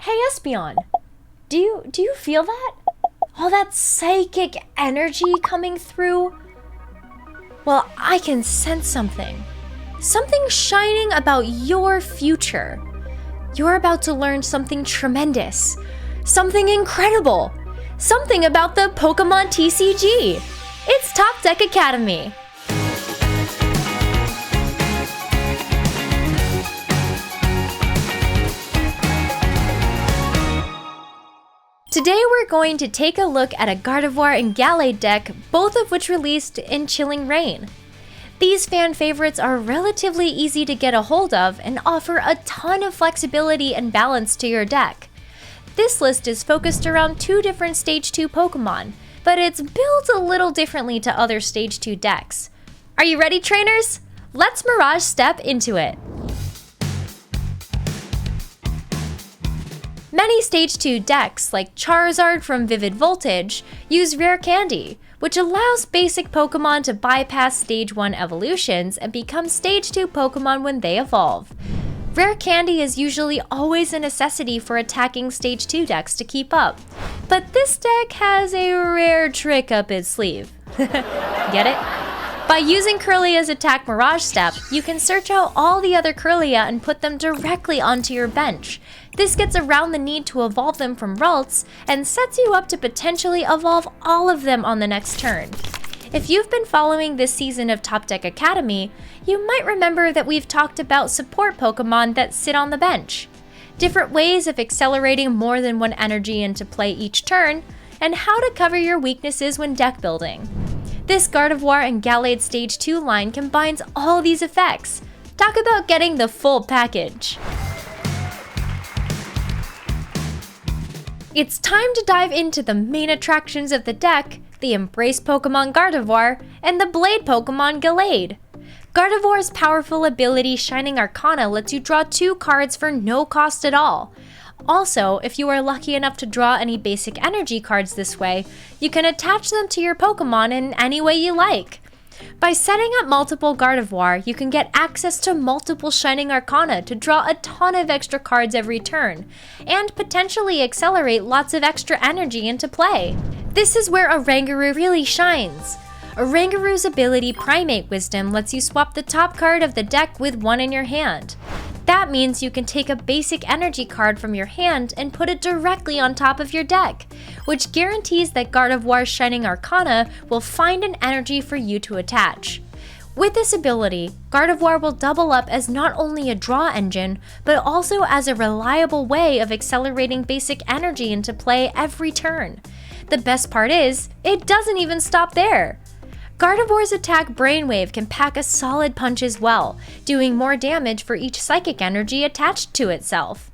Hey Espeon, do you feel that? All that psychic energy coming through? Well, I can sense something. Something shining about your future. You're about to learn something tremendous. Something incredible. Something about the Pokemon TCG. It's Top Deck Academy. Today we're going to take a look at a Gardevoir and Gallade deck, both of which released in Chilling Reign. These fan favorites are relatively easy to get a hold of and offer a ton of flexibility and balance to your deck. This list is focused around two different Stage 2 Pokemon, but it's built a little differently to other Stage 2 decks. Are you ready, trainers? Let's Mirage step into it. Many Stage 2 decks, like Charizard from Vivid Voltage, use Rare Candy, which allows basic Pokemon to bypass Stage 1 evolutions and become Stage 2 Pokemon when they evolve. Rare Candy is usually always a necessity for attacking Stage 2 decks to keep up, but this deck has a rare trick up its sleeve. Get it? By using Kirlia's Attack Mirage Step, you can search out all the other Kirlia and put them directly onto your bench. This gets around the need to evolve them from Ralts and sets you up to potentially evolve all of them on the next turn. If you've been following this season of Top Deck Academy, you might remember that we've talked about support Pokemon that sit on the bench, different ways of accelerating more than one energy into play each turn, and how to cover your weaknesses when deck building. This Gardevoir and Gallade Stage 2 line combines all these effects. Talk about getting the full package. It's time to dive into the main attractions of the deck, the Embrace Pokemon Gardevoir, and the Blade Pokemon Gallade. Gardevoir's powerful ability Shining Arcana lets you draw 2 cards for no cost at all. Also, if you are lucky enough to draw any basic energy cards this way, you can attach them to your Pokemon in any way you like. By setting up multiple Gardevoir, you can get access to multiple Shining Arcana to draw a ton of extra cards every turn, and potentially accelerate lots of extra energy into play. This is where Oranguru really shines. Oranguru's ability Primate Wisdom lets you swap the top card of the deck with one in your hand. That means you can take a basic energy card from your hand and put it directly on top of your deck, which guarantees that Gardevoir's Shining Arcana will find an energy for you to attach. With this ability, Gardevoir will double up as not only a draw engine, but also as a reliable way of accelerating basic energy into play every turn. The best part is, it doesn't even stop there. Gardevoir's attack Brainwave can pack a solid punch as well, doing more damage for each psychic energy attached to itself.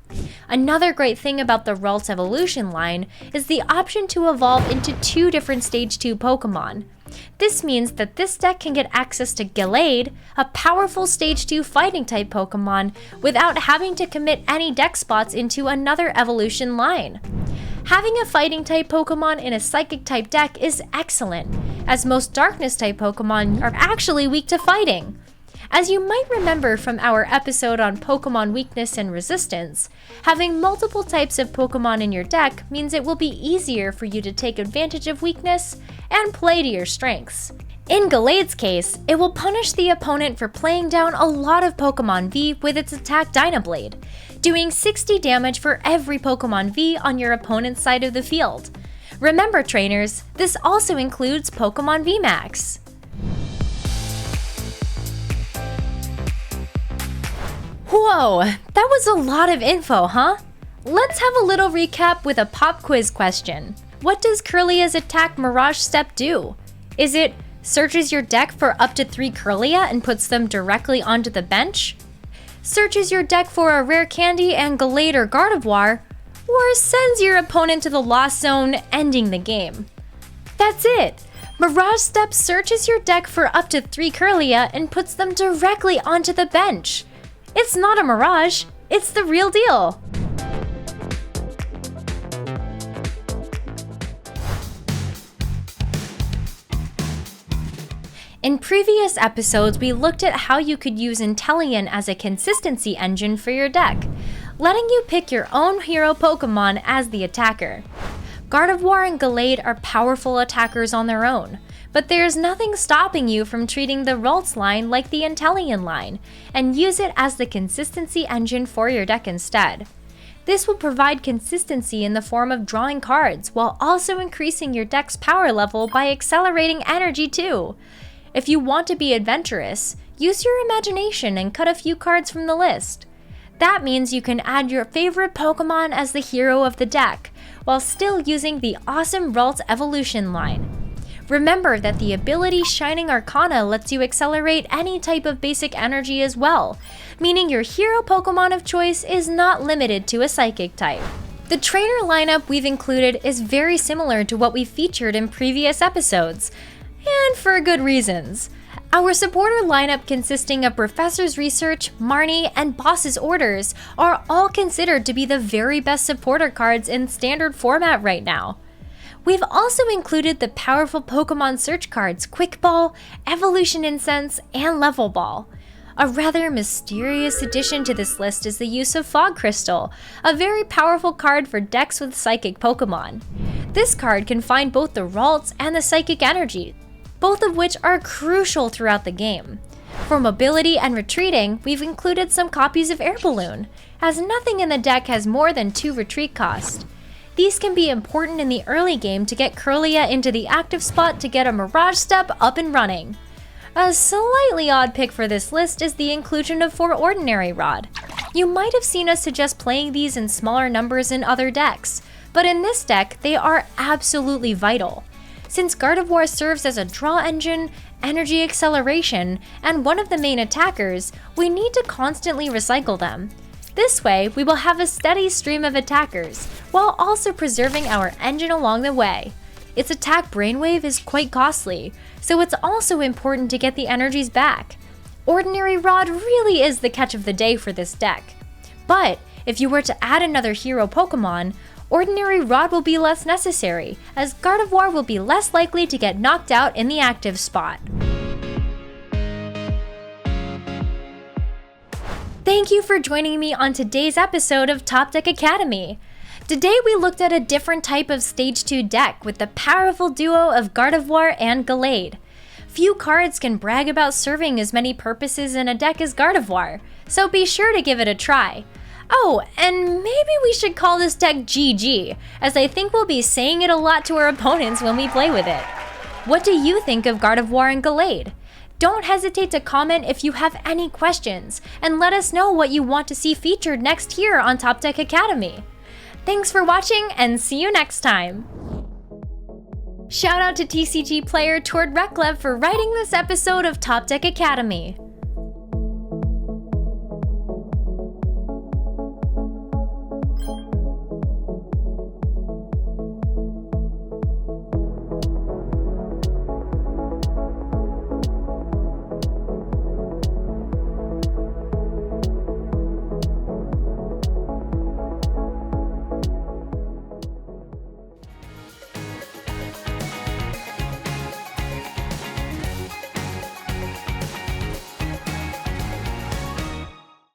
Another great thing about the Ralts evolution line is the option to evolve into 2 different Stage 2 Pokemon. This means that this deck can get access to Gallade, a powerful Stage 2 fighting type Pokemon, without having to commit any deck spots into another evolution line. Having a fighting type Pokemon in a psychic type deck is excellent, as most darkness type Pokemon are actually weak to fighting. As you might remember from our episode on Pokemon weakness and resistance, having multiple types of Pokemon in your deck means it will be easier for you to take advantage of weakness and play to your strengths. In Gallade's case, it will punish the opponent for playing down a lot of Pokémon-V with its attack Dynablade, doing 60 damage for every Pokémon-V on your opponent's side of the field. Remember, trainers, this also includes Pokémon VMAX. Whoa, that was a lot of info, huh? Let's have a little recap with a pop quiz question. What does Kirlia's Attack Mirage Step do? Is it searches your deck for up to 3 Kirlia and puts them directly onto the bench? Searches your deck for a Rare Candy and Gallade or Gardevoir? Or sends your opponent to the Lost Zone, ending the game? That's it! Mirage Step searches your deck for up to 3 Kirlia and puts them directly onto the bench. It's not a mirage, it's the real deal! In previous episodes, we looked at how you could use Inteleon as a consistency engine for your deck. letting you pick your own hero Pokémon as the attacker. Gardevoir and Gallade are powerful attackers on their own, but there's nothing stopping you from treating the Ralts line like the Inteleon line, and use it as the consistency engine for your deck instead. This will provide consistency in the form of drawing cards, while also increasing your deck's power level by accelerating energy too. If you want to be adventurous, use your imagination and cut a few cards from the list. That means you can add your favorite Pokémon as the hero of the deck, while still using the awesome Ralts evolution line. Remember that the ability Shining Arcana lets you accelerate any type of basic energy as well, meaning your hero Pokémon of choice is not limited to a psychic type. The trainer lineup we've included is very similar to what we've featured in previous episodes, and for good reasons. Our supporter lineup consisting of Professor's Research, Marnie, and Boss's Orders are all considered to be the very best supporter cards in standard format right now. We've also included the powerful Pokémon search cards Quick Ball, Evolution Incense, and Level Ball. A rather mysterious addition to this list is the use of Fog Crystal, a very powerful card for decks with Psychic Pokémon. This card can find both the Ralts and the Psychic Energy, both of which are crucial throughout the game. For mobility and retreating, we've included some copies of Air Balloon, as nothing in the deck has more than 2 retreat cost. These can be important in the early game to get Kirlia into the active spot to get a Mirage Step up and running. A slightly odd pick for this list is the inclusion of 4 Ordinary Rod. You might have seen us suggest playing these in smaller numbers in other decks, but in this deck, they are absolutely vital. Since Gardevoir serves as a draw engine, energy acceleration, and one of the main attackers, we need to constantly recycle them. This way, we will have a steady stream of attackers, while also preserving our engine along the way. Its attack brainwave is quite costly, so it's also important to get the energies back. Ordinary Rod really is the catch of the day for this deck. But if you were to add another hero Pokémon, Ordinary Rod will be less necessary, as Gardevoir will be less likely to get knocked out in the active spot. Thank you for joining me on today's episode of Top Deck Academy. Today we looked at a different type of Stage 2 deck with the powerful duo of Gardevoir and Gallade. Few cards can brag about serving as many purposes in a deck as Gardevoir, so be sure to give it a try. Oh, and maybe we should call this deck GG, as I think we'll be saying it a lot to our opponents when we play with it. What do you think of Gardevoir and Gallade? Don't hesitate to comment if you have any questions, and let us know what you want to see featured next here on Top Deck Academy. Thanks for watching, and see you next time! Shout out to TCG player Tord Reklev for writing this episode of Top Deck Academy.